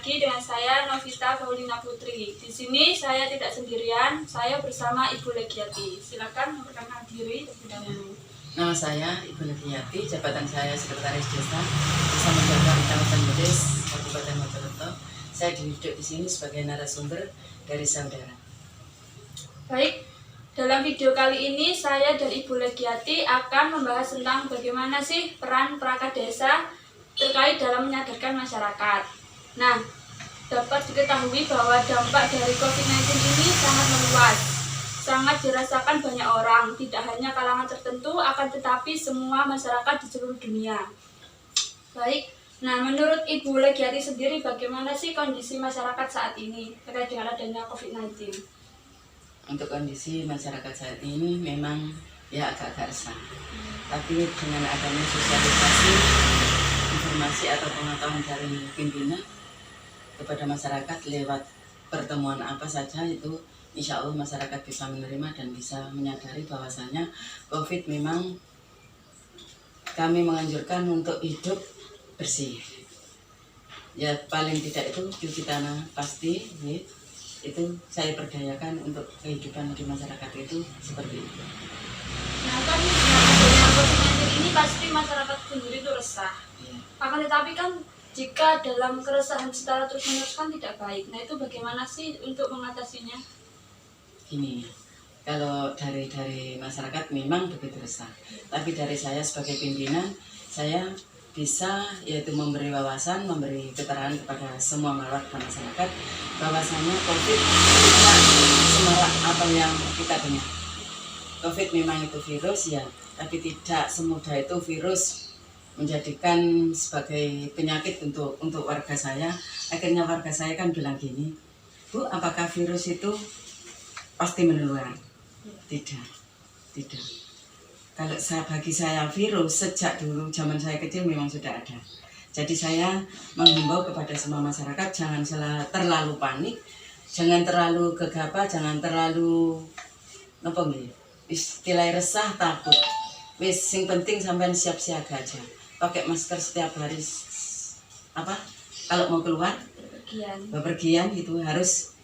lagi dengan saya Novita Paulina Putri. Di sini saya tidak sendirian, saya bersama Ibu Legiati. Silakan memperkenalkan diri terlebih dahulu. Nama saya Ibu Legiati, jabatan saya Sekretaris Desa Desa Menjaga Kecamatan Bedes, Kabupaten Mojokerto. Saya duduk di sini sebagai narasumber dari saudara. Baik, dalam video kali ini saya dan Ibu Legiati akan membahas tentang bagaimana sih peran perangkat desa terkait dalam menyadarkan masyarakat. Nah, dapat diketahui bahwa dampak dari COVID-19 ini sangat meluas, sangat dirasakan banyak orang, tidak hanya kalangan tertentu, akan tetapi semua masyarakat di seluruh dunia. Baik, nah menurut Ibu Legiati sendiri bagaimana sih kondisi masyarakat saat ini terkait dengan adanya COVID-19? Untuk kondisi masyarakat saat ini memang ya agak-agak resah. Tapi dengan adanya sosialisasi, informasi atau pengetahuan dari pimpinan kepada masyarakat lewat pertemuan apa saja itu, insya Allah masyarakat bisa menerima dan bisa menyadari bahwasanya COVID memang kami menganjurkan untuk hidup bersih. Ya paling tidak itu cuci tangan pasti, ya. Itu saya perdayakan untuk kehidupan di masyarakat itu seperti itu. Nah kan dengan adanya COVID-19 ini pasti masyarakat sendiri itu resah. Ya. Akan tetapi kan jika dalam keresahan secara terus-menerus kan tidak baik. Nah itu bagaimana sih untuk mengatasinya? Gini, kalau dari masyarakat memang begitu resah. Tapi dari saya sebagai pimpinan, saya bisa yaitu memberi wawasan, memberi keterangan kepada semua warga masyarakat bahwasanya COVID tidak semarak apa yang kita dengar. COVID memang itu virus ya, tapi tidak semudah itu virus menjadikan sebagai penyakit untuk warga saya. Akhirnya warga saya kan bilang gini, Bu, apakah virus itu pasti menular? Tidak. Kalau bagi saya virus sejak dulu zaman saya kecil memang sudah ada. Jadi saya menghimbau kepada semua masyarakat jangan terlalu panik, jangan terlalu gegabah, jangan terlalu istilah resah takut. Wis sing penting sampean siap siaga aja. Pakai masker setiap hari. Kalau mau keluar bepergian itu harus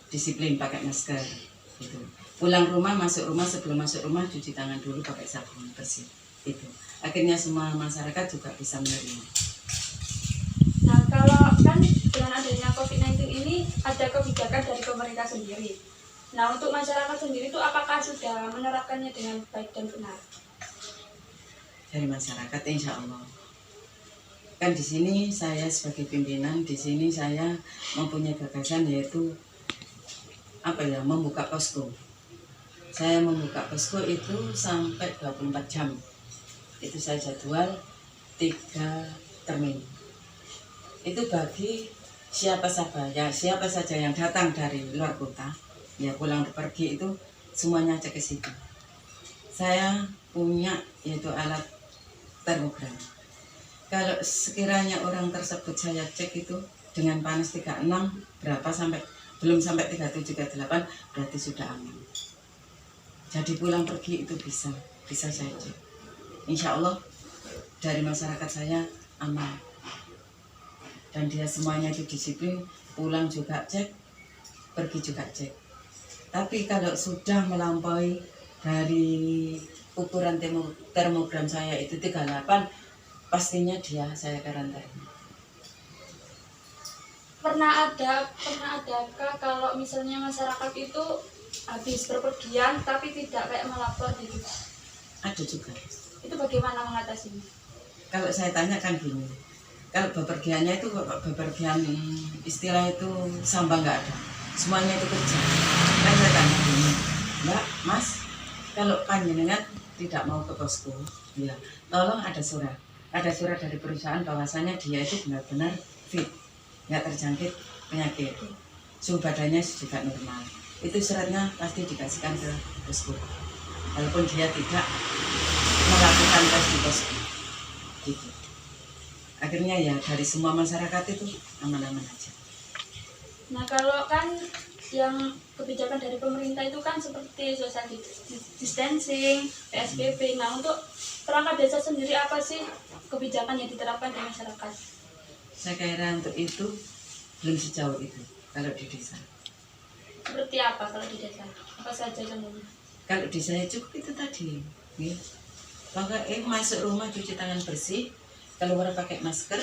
disiplin pakai masker gitu. Pulang rumah, masuk rumah, sebelum masuk rumah cuci tangan dulu pakai sabun bersih. Itu akhirnya semua masyarakat juga bisa menerima. Nah kalau kan dengan adanya COVID-19 ini ada kebijakan dari pemerintah sendiri. Nah untuk masyarakat sendiri itu apakah sudah menerapkannya dengan baik dan benar? Dari masyarakat insya Allah. Kan di sini saya sebagai pimpinan, di sini saya mempunyai gagasan yaitu membuka posko. Saya membuka posko itu sampai 24 jam. Itu saya jadwal 3 termin. Itu bagi siapa saja yang datang dari luar kota, ya pulang pergi itu semuanya cek ke situ. Saya punya yaitu alat termogram. Kalau sekiranya orang tersebut saya cek itu dengan panas 36 berapa belum sampai 37 38 berarti sudah aman. Jadi pulang pergi itu bisa saya cek. Insya Allah dari masyarakat saya aman. Dan dia semuanya itu disiplin, pulang juga cek, pergi juga cek. Tapi kalau sudah melampaui dari ukuran termogram saya itu 38, pastinya saya karantina. Adakah kalau misalnya masyarakat itu habis berpergian tapi tidak kayak melapor gitu? Ada juga. Itu bagaimana mengatasinya? Kalau saya tanya kan gini, kalau bepergiannya itu bepergian istilah itu sambang nggak ada, semuanya itu kerja. Kan saya tanya gini, Mbak, Mas, kalau panjenengan tidak mau ke posko, ya tolong ada surat dari perusahaan bahwasanya dia itu benar-benar fit, nggak terjangkit penyakit, suhu badannya juga normal. Itu suratnya pasti dikasihkan ke posko, walaupun dia tidak melakukan tes di posko. Gitu. Akhirnya ya dari semua masyarakat itu aman-aman aja. Nah kalau kan yang kebijakan dari pemerintah itu kan seperti social distancing, PSBB. Nah untuk perangkat desa sendiri apa sih kebijakan yang diterapkan di masyarakat? Saya kira untuk itu belum sejauh itu kalau di desa. Seperti apa kalau di desa? Apa saja contohnya? Kalau di saya cukup itu tadi, ya. Masuk rumah cuci tangan bersih, keluar pakai masker,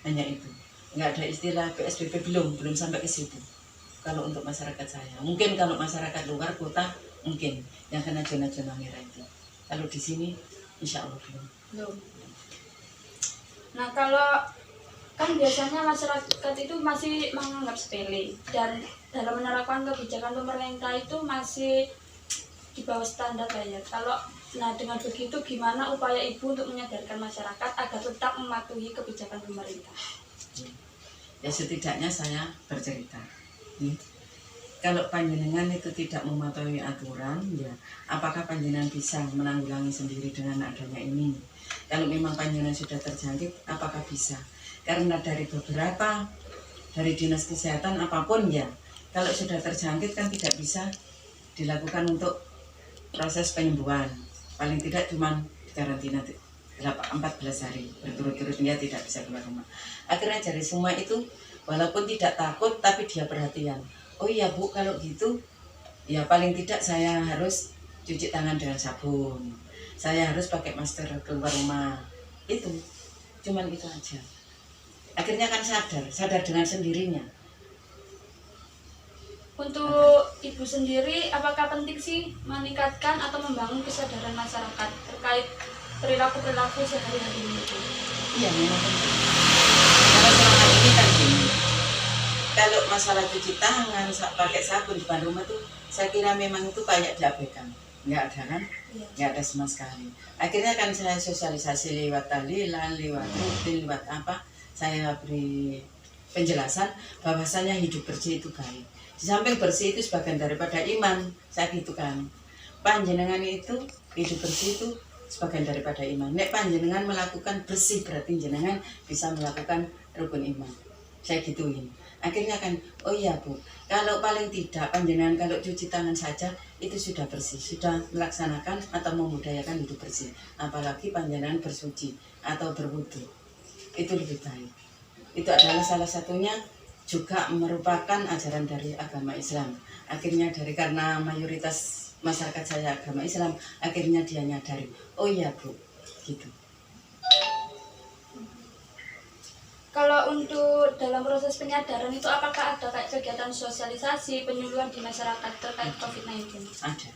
hanya itu. Nggak ada istilah PSBB, belum sampai ke situ. Kalau untuk masyarakat saya, mungkin kalau masyarakat luar kota mungkin yang kena zona-zona merah itu. Kalau di sini, insya Allah belum. Belum. Nah, kalau kan biasanya masyarakat itu masih menganggap sepele dan dalam menerapkan kebijakan pemerintah itu masih di bawah standar lah ya. Nah dengan begitu gimana upaya ibu untuk menyadarkan masyarakat agar tetap mematuhi kebijakan pemerintah? Ya setidaknya saya bercerita. Kalau panjenengan itu tidak mematuhi aturan, ya apakah panjenengan bisa menanggulangi sendiri dengan adanya ini? Kalau memang panjenengan sudah terjangkit, apakah bisa? Karena dari dinas kesehatan apapun ya, kalau sudah terjangkit kan tidak bisa dilakukan untuk proses penyembuhan. Paling tidak cuma karantina 14 hari berturut-turut, dia tidak bisa keluar rumah. Akhirnya dari semua itu, walaupun tidak takut tapi dia perhatian. Oh iya Bu, kalau gitu ya paling tidak saya harus cuci tangan dengan sabun, saya harus pakai masker keluar rumah. Itu cuman itu aja. Akhirnya kan sadar dengan sendirinya. Untuk ibu sendiri, apakah penting sih meningkatkan atau membangun kesadaran masyarakat terkait perilaku-perilaku sehari-hari itu? Iya memang penting. Karena selama ini kan gini, kalau masalah cuci tangan, pakai sabun di depan rumah tuh, saya kira memang itu kayak diabaikan. Nggak ada kan? Iya. Nggak ada sama sekali. Akhirnya kan saya sosialisasi lewat tahlilan, lewat rutin, lewat apa, saya beri penjelasan bahwasanya hidup bersih itu baik. Di samping bersih itu sebagian daripada iman, saya gitu kan. Panjenengan itu hidup bersih itu sebagian daripada iman. Nek panjenengan melakukan bersih berarti jenengan bisa melakukan rukun iman. Saya gituin. Akhirnya kan, oh iya Bu, kalau paling tidak panjenengan kalau cuci tangan saja itu sudah bersih, sudah melaksanakan atau memudayakan hidup bersih. Apalagi panjenengan bersuci atau berwudu, itu lebih baik. Itu adalah salah satunya juga merupakan ajaran dari agama Islam. Akhirnya karena mayoritas masyarakat saya agama Islam, akhirnya dia nyadari, oh iya Bu, gitu. Kalau untuk dalam proses penyadaran itu apakah ada kayak kegiatan sosialisasi, penyuluhan di masyarakat terkait COVID-19? Ada.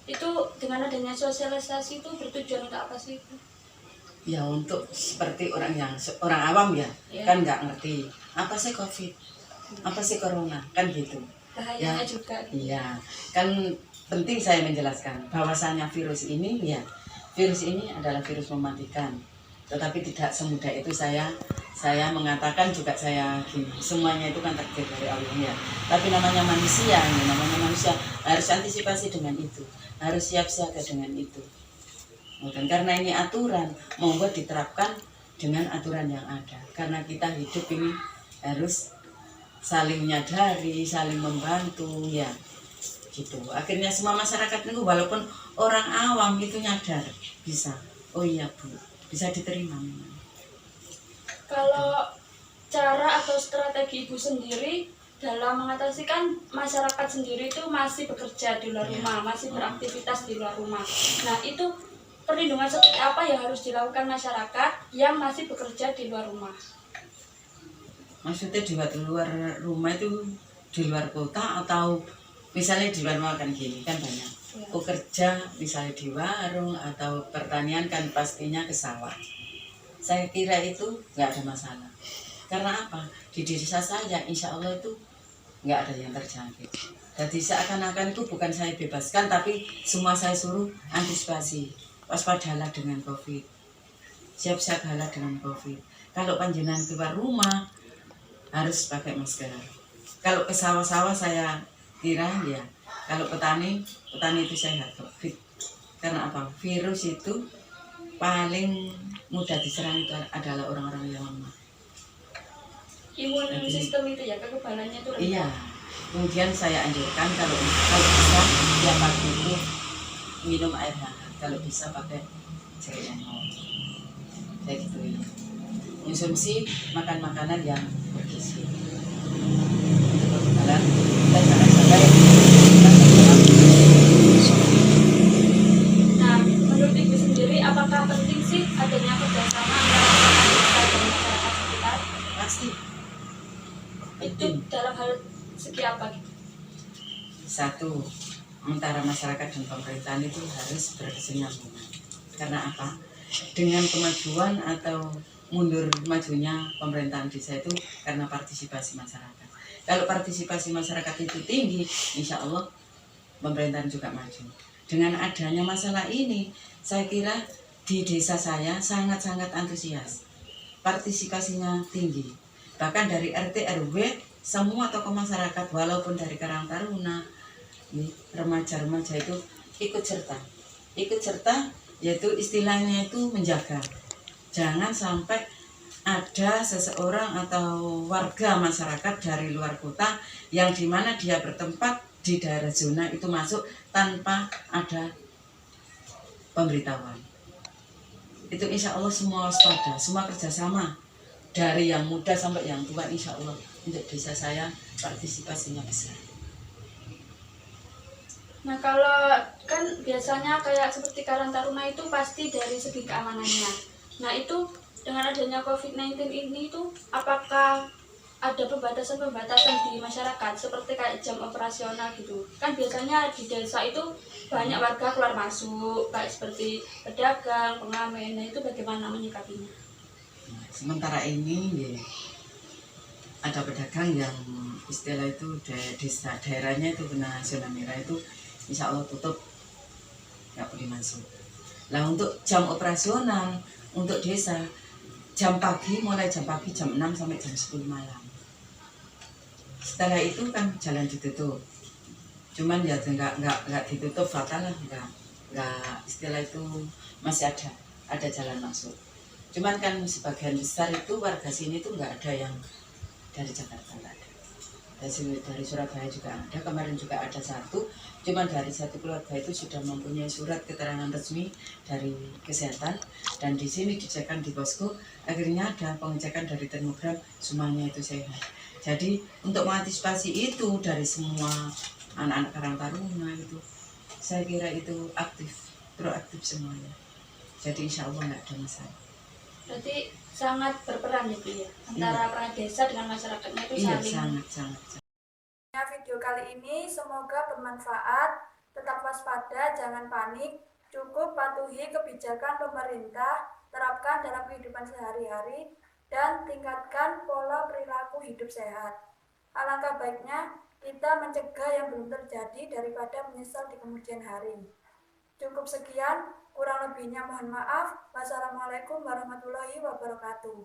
Itu dengan adanya sosialisasi itu bertujuan untuk apa sih? Ya untuk seperti orang awam ya, kan nggak ngerti apa sih COVID, apa sih corona, kan gitu. Bahayanya Ya, juga. iya, kan penting saya menjelaskan bahwasanya virus ini adalah virus mematikan. Tetapi tidak semudah itu saya mengatakan juga saya gini, semuanya itu kan takdir dari Allah ya. Tapi namanya manusia harus antisipasi dengan itu, harus siap siaga dengan itu. Dan karena ini aturan, membuat diterapkan dengan aturan yang ada. Karena kita hidup ini harus saling menyadari, saling membantu ya. Gitu. Akhirnya semua masyarakat itu walaupun orang awam itu nyadar bisa. Oh iya Bu, bisa diterima memang. Kalau cara atau strategi ibu sendiri dalam mengatasi kan masyarakat sendiri itu masih bekerja di luar rumah, masih beraktivitas di luar rumah. Nah itu perlindungan seperti apa yang harus dilakukan masyarakat yang masih bekerja di luar rumah? Maksudnya di luar rumah itu di luar kota atau misalnya di luar rumah kan gini kan banyak. Pekerja misalnya di warung atau pertanian kan pastinya ke sawah. Saya kira itu nggak ada masalah. Karena apa? Di desa saya insya Allah itu nggak ada yang terjangkit. Jadi seakan-akan itu bukan saya bebaskan tapi semua saya suruh antisipasi. Waspadalah dengan COVID. Siap-siagalah dengan COVID. Kalau panjenengan keluar rumah harus pakai masker. Kalau ke sawah-sawah saya kira ya, kalau petani itu sehat fit. Karena apa? Virus itu paling mudah diserang itu adalah orang-orang yang lemah. Imun sistem itu ya, kekebalannya itu rendah. Iya. Kemudian saya anjurkan kalau bisa tiap pagi itu minum air hangat. Kalau bisa pakai cairan hangat. Saya gitu ya. Konsumsi makan makanan yang bergizi. berjalan, kita jangan sampai kita tenggelam. Nah, menurut Ibu sendiri, apakah penting sih adanya kerjasama antara pemerintah dan masyarakat sekitar? Pasti Itu penting. dalam hal segi apa gitu? Satu, antara masyarakat dan pemerintahan itu harus berkesinambungan. Karena apa? Dengan kemajuan atau mundur majunya pemerintahan desa itu karena partisipasi masyarakat. Kalau partisipasi masyarakat itu tinggi, insya Allah pemerintahan juga maju. Dengan adanya masalah ini, saya kira di desa saya sangat-sangat antusias. Partisipasinya tinggi. Bahkan dari RT RW, semua tokoh masyarakat, walaupun dari Karang Taruna, remaja-remaja itu ikut serta. Ikut serta yaitu istilahnya itu menjaga. Jangan sampai ada seseorang atau warga masyarakat dari luar kota yang dimana dia bertempat di daerah zona itu masuk tanpa ada pemberitahuan. Itu insya Allah semua waspada, semua kerjasama dari yang muda sampai yang tua, insya Allah untuk desa saya partisipasinya besar. Nah, kalau kan biasanya kayak seperti Karang Taruna itu pasti dari segi keamanannya. Nah, itu dengan adanya COVID-19 ini tuh apakah ada pembatasan-pembatasan di masyarakat seperti kayak jam operasional gitu? Kan biasanya di desa itu banyak warga keluar masuk kayak seperti pedagang, pengamen. Nah, itu bagaimana menyikapinya? Sementara ini ya, ada pedagang yang istilah itu desa daerahnya itu kena zona merah itu insya Allah tutup, nggak boleh masuk. Lah untuk jam operasional untuk desa jam pagi, mulai jam pagi jam 6 sampai jam 10 malam. Setelah itu kan jalan ditutup. Cuman ya nggak ditutup fatal lah, nggak istilah itu masih ada jalan masuk. Cuman kan sebagian besar itu warga sini tuh nggak ada yang dari Jakarta, nggak ada. Dari Surabaya juga ada, kemarin juga ada satu. Cuman dari satu keluarga itu sudah mempunyai surat keterangan resmi dari kesehatan dan di sini dicekkan di posko, akhirnya ada pengecekan dari termogram, semuanya itu sehat. Jadi untuk mengantisipasi itu dari semua anak-anak Karang Taruna itu, saya kira itu proaktif semuanya. Jadi insya Allah nggak ada masalah. Berarti sangat berperan ya Bu ya, antara perangkat desa dengan masyarakatnya itu Iya, saling. sangat. Video kali ini semoga bermanfaat. Tetap waspada, jangan panik. Cukup patuhi kebijakan pemerintah, terapkan dalam kehidupan sehari-hari, dan tingkatkan pola perilaku hidup sehat. Alangkah baiknya kita mencegah yang belum terjadi daripada menyesal di kemudian hari. Cukup sekian, kurang lebihnya mohon maaf. Wassalamualaikum warahmatullahi wabarakatuh.